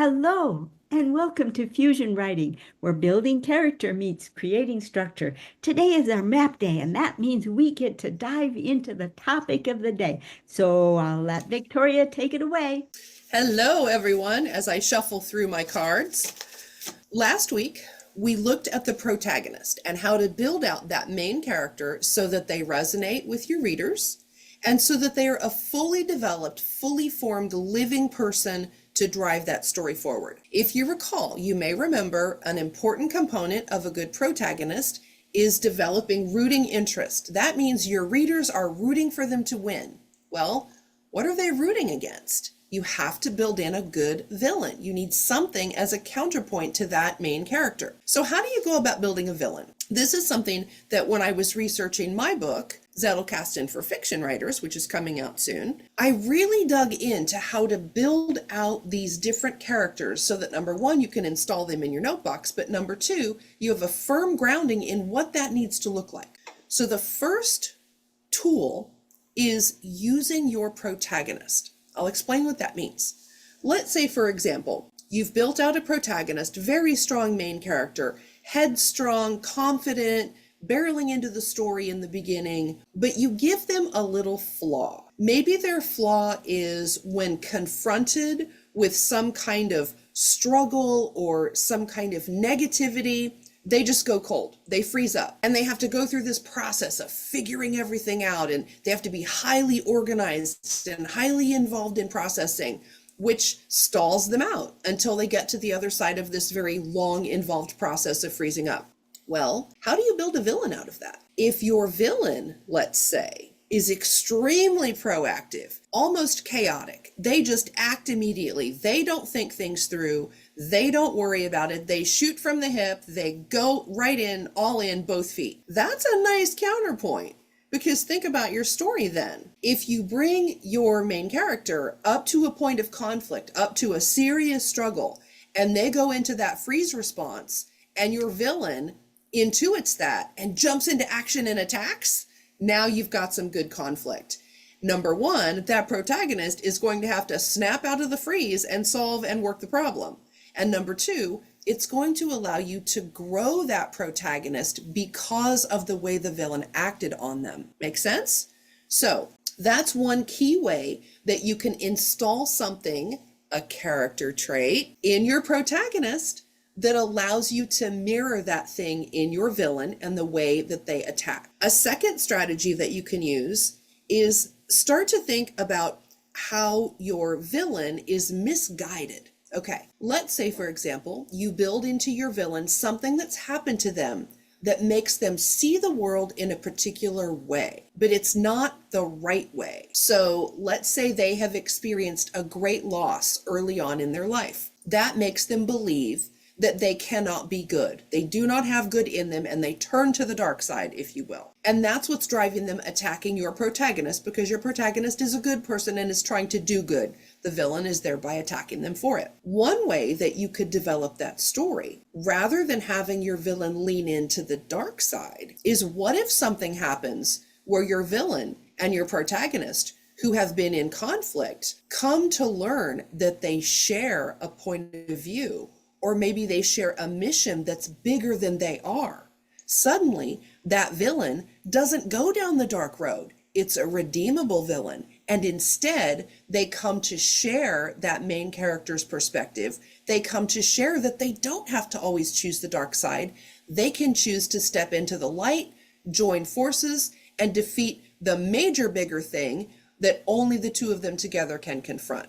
Hello, and welcome to Fusion Writing, where building character meets creating structure. Today is our map day, and that means we get to dive into the topic of the day. So I'll let Victoria take it away. Hello, everyone, as I shuffle through my cards. Last week, we looked at the protagonist and how to build out that main character so that they resonate with your readers and so that they are a fully developed, fully formed, living person to drive that story forward. If you recall, you may remember an important component of a good protagonist is developing rooting interest. That means your readers are rooting for them to win. Well, what are they rooting against? You have to build in a good villain. You need something as a counterpoint to that main character. So how do you go about building a villain? This is something that when I was researching my book, Zettelkasten for fiction writers, which is coming out soon, I really dug into how to build out these different characters so that number one, you can install them in your notebooks, but number two, you have a firm grounding in what that needs to look like. So the first tool is using your protagonist. I'll explain what that means. Let's say, for example, you've built out a protagonist, very strong main character, headstrong, confident, barreling into the story in the beginning, but you give them a little flaw. Maybe their flaw is when confronted with some kind of struggle or some kind of negativity, they just go cold. They freeze up and they have to go through this process of figuring everything out, and they have to be highly organized and highly involved in processing, which stalls them out until they get to the other side of this very long involved process of freezing up. Well, how do you build a villain out of that? If your villain, let's say, is extremely proactive, almost chaotic, they just act immediately. They don't think things through. They don't worry about it. They shoot from the hip. They go right in, all in, both feet. That's a nice counterpoint, because think about your story then. If you bring your main character up to a point of conflict, up to a serious struggle, and they go into that freeze response, and your villain intuits that and jumps into action and attacks, now you've got some good conflict. Number one, that protagonist is going to have to snap out of the freeze and solve and work the problem. And number two, it's going to allow you to grow that protagonist because of the way the villain acted on them. Make sense? So that's one key way that you can install something, a character trait, in your protagonist that allows you to mirror that thing in your villain and the way that they attack. A second strategy that you can use is start to think about how your villain is misguided. Okay, let's say, for example, you build into your villain something that's happened to them that makes them see the world in a particular way, but it's not the right way. So let's say they have experienced a great loss early on in their life. That makes them believe that they cannot be good. They do not have good in them, and they turn to the dark side, if you will. And that's what's driving them attacking your protagonist, because your protagonist is a good person and is trying to do good. The villain is thereby attacking them for it. One way that you could develop that story, rather than having your villain lean into the dark side, is what if something happens where your villain and your protagonist, who have been in conflict, come to learn that they share a point of view, or maybe they share a mission that's bigger than they are. Suddenly, that villain doesn't go down the dark road. It's a redeemable villain. And instead, they come to share that main character's perspective. They come to share that they don't have to always choose the dark side. They can choose to step into the light, join forces, and defeat the major, bigger thing that only the two of them together can confront.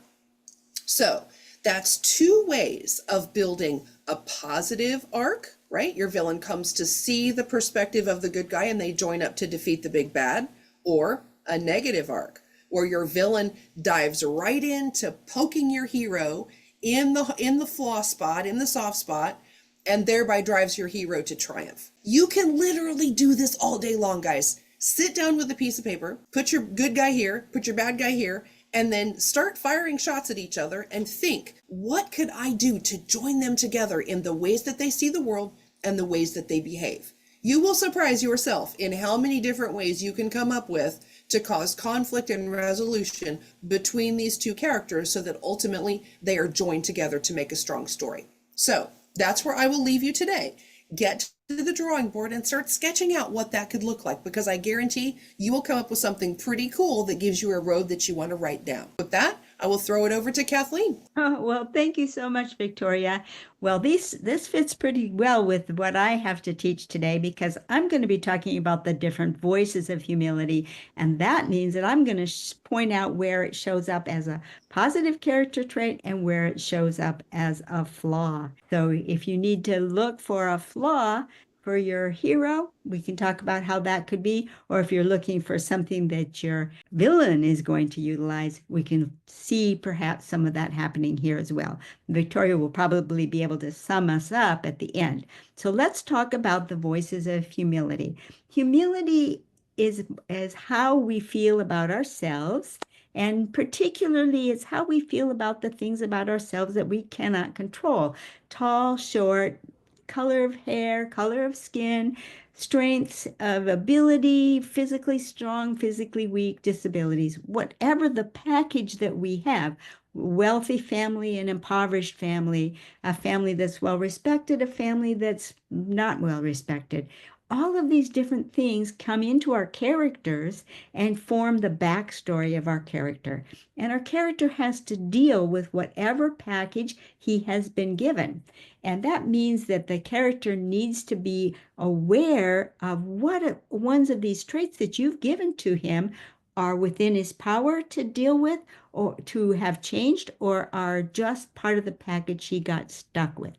So that's two ways of building a positive arc, right? Your villain comes to see the perspective of the good guy and they join up to defeat the big bad, or a negative arc where your villain dives right into poking your hero in the flaw spot, in the soft spot, and thereby drives your hero to triumph. You can literally do this all day long, guys. Sit down with a piece of paper, put your good guy here, put your bad guy here, and then start firing shots at each other and think, what could I do to join them together in the ways that they see the world and the ways that they behave? You will surprise yourself in how many different ways you can come up with to cause conflict and resolution between these two characters so that ultimately they are joined together to make a strong story. So that's where I will leave you today. Get to the drawing board and start sketching out what that could look like, because I guarantee you will come up with something pretty cool that gives you a road that you want to write down. With that, I will throw it over to Kathleen. Oh, well, thank you so much, Victoria. Well, this fits pretty well with what I have to teach today because I'm going to be talking about the different voices of humility. And that means that I'm going to point out where it shows up as a positive character trait and where it shows up as a flaw. So if you need to look for a flaw for your hero, we can talk about how that could be. Or if you're looking for something that your villain is going to utilize, we can see perhaps some of that happening here as well. Victoria will probably be able to sum us up at the end. So let's talk about the voices of humility. Humility is how we feel about ourselves, and particularly it's how we feel about the things about ourselves that we cannot control. Tall, short, color of hair, color of skin, strengths of ability, physically strong, physically weak, disabilities, whatever the package that we have, wealthy family and impoverished family, a family that's well respected, a family that's not well respected. All of these different things come into our characters and form the backstory of our character. And our character has to deal with whatever package he has been given. And that means that the character needs to be aware of what ones of these traits that you've given to him are within his power to deal with or to have changed or are just part of the package he got stuck with.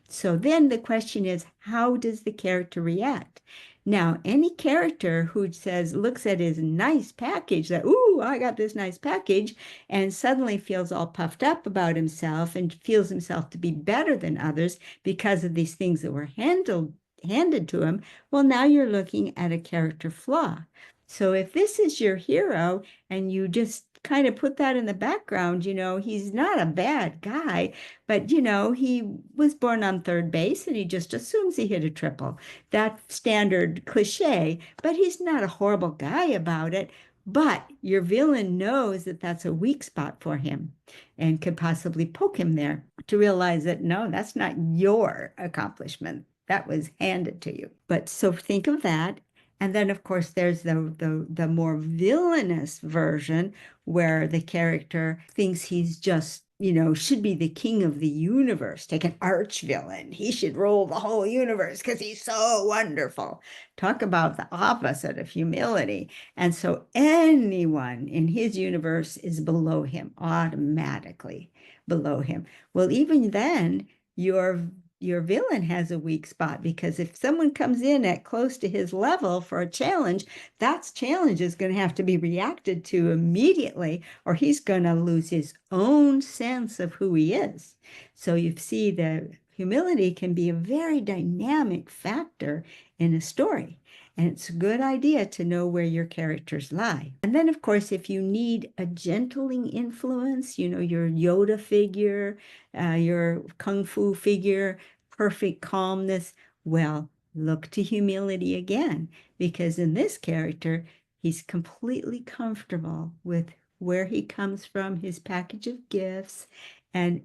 So then the question is, how does the character react? Now, any character who looks at his nice package, that, ooh, I got this nice package, and suddenly feels all puffed up about himself and feels himself to be better than others because of these things that were handed to him, well, now you're looking at a character flaw. So if this is your hero and you just kind of put that in the background, he's not a bad guy, but, he was born on third base and he just assumes he hit a triple. That standard cliche, but he's not a horrible guy about it. But your villain knows that that's a weak spot for him and could possibly poke him there to realize that, no, that's not your accomplishment. That was handed to you. But so think of that. And then, of course, there's the more villainous version where the character thinks he's just, should be the king of the universe. Take an arch villain. He should rule the whole universe because he's so wonderful. Talk about the opposite of humility. And so anyone in his universe is below him, automatically below him. Well, even then, your villain has a weak spot because if someone comes in at close to his level for a challenge, that challenge is going to have to be reacted to immediately, or he's going to lose his own sense of who he is. So you see that humility can be a very dynamic factor in a story. And it's a good idea to know where your characters lie. And then, of course, if you need a gentling influence, your Yoda figure, your Kung Fu figure, perfect calmness, well, look to humility again, because in this character, he's completely comfortable with where he comes from, his package of gifts, and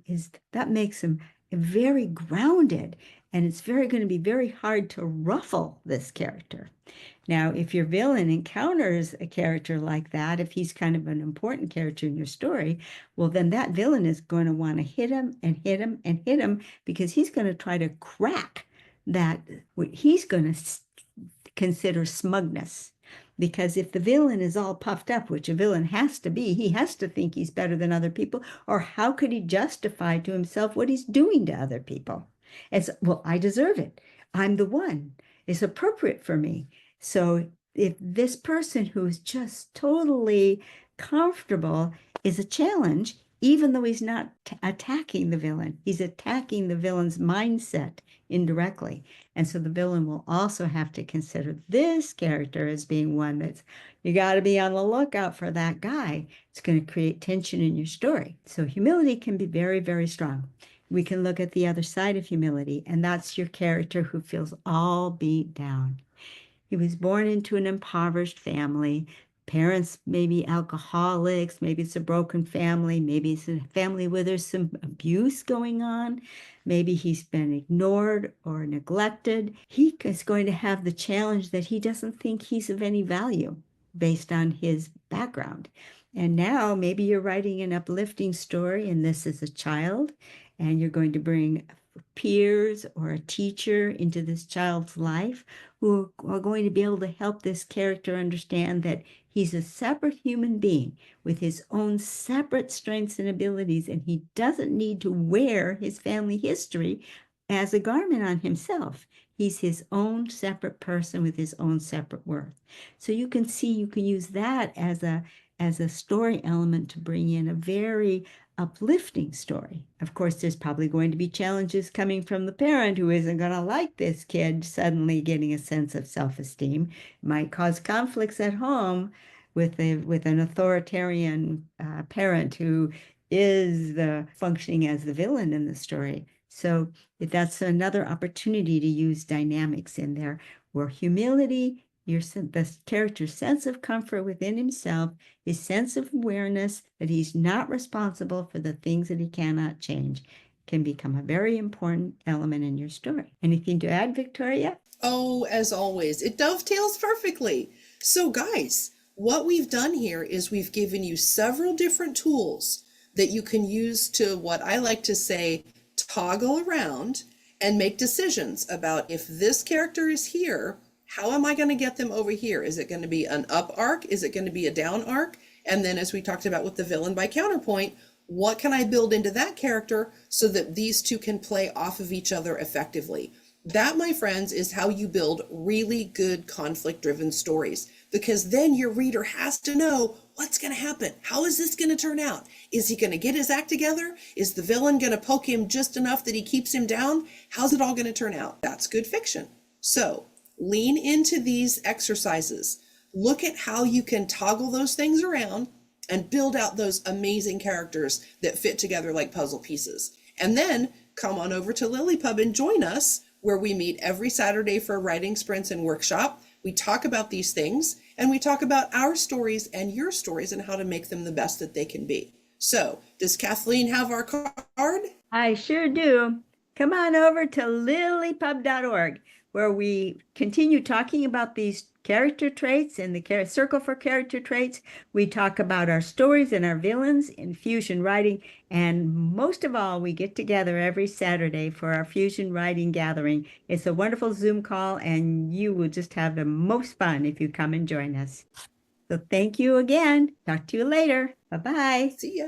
that makes him very grounded. And it's going to be very hard to ruffle this character. Now, if your villain encounters a character like that, if he's kind of an important character in your story, well, then that villain is going to want to hit him and hit him and hit him because he's going to try to crack that, what he's going to consider smugness. Because if the villain is all puffed up, which a villain has to be, he has to think he's better than other people, or how could he justify to himself what he's doing to other people? It's, well, I deserve it. I'm the one. It's appropriate for me. So if this person who's just totally comfortable is a challenge, even though he's not attacking the villain, he's attacking the villain's mindset indirectly. And so the villain will also have to consider this character as being one that's, you got to be on the lookout for that guy. It's going to create tension in your story. So humility can be very, very strong. We can look at the other side of humility, and that's your character who feels all beat down. He was born into an impoverished family. parents may be alcoholics, maybe it's a broken family, maybe it's a family where there's some abuse going on, maybe he's been ignored or neglected. He is going to have the challenge that he doesn't think he's of any value based on his background. And now maybe you're writing an uplifting story, and this is a child, and you're going to bring peers or a teacher into this child's life who are going to be able to help this character understand that he's a separate human being with his own separate strengths and abilities, and he doesn't need to wear his family history as a garment on himself. He's his own separate person with his own separate worth. So you can see you can use that as a story element to bring in a very uplifting story. Of course, there's probably going to be challenges coming from the parent who isn't going to like this kid suddenly getting a sense of self-esteem. It might cause conflicts at home with an authoritarian parent who is functioning as the villain in the story. So that's another opportunity to use dynamics in there where humility, the character's sense of comfort within himself, his sense of awareness that he's not responsible for the things that he cannot change, can become a very important element in your story. Anything to add, Victoria? Oh, as always, it dovetails perfectly. So guys, what we've done here is we've given you several different tools that you can use to, what I like to say, toggle around and make decisions about if this character is here, how am I going to get them over here? Is it going to be an up arc? Is it going to be a down arc? And then, as we talked about with the villain by counterpoint, what can I build into that character so that these two can play off of each other effectively? That, my friends, is how you build really good conflict-driven stories, because then your reader has to know what's going to happen. How is this going to turn out? Is he going to get his act together? Is the villain going to poke him just enough that he keeps him down? How's it all going to turn out? That's good fiction. So lean into these exercises. Look at how you can toggle those things around and build out those amazing characters that fit together like puzzle pieces. And then come on over to LiLLiPub and join us, where we meet every Saturday for writing sprints and workshop. We talk about these things, and we talk about our stories and your stories and how to make them the best that they can be. So, does Kathleen have our card? I sure do. Come on over to lillipub.org, where we continue talking about these character traits in the circle for character traits. We talk about our stories and our villains in fusion writing. And most of all, we get together every Saturday for our fusion writing gathering. It's a wonderful Zoom call, and you will just have the most fun if you come and join us. So thank you again. Talk to you later. Bye-bye. See ya.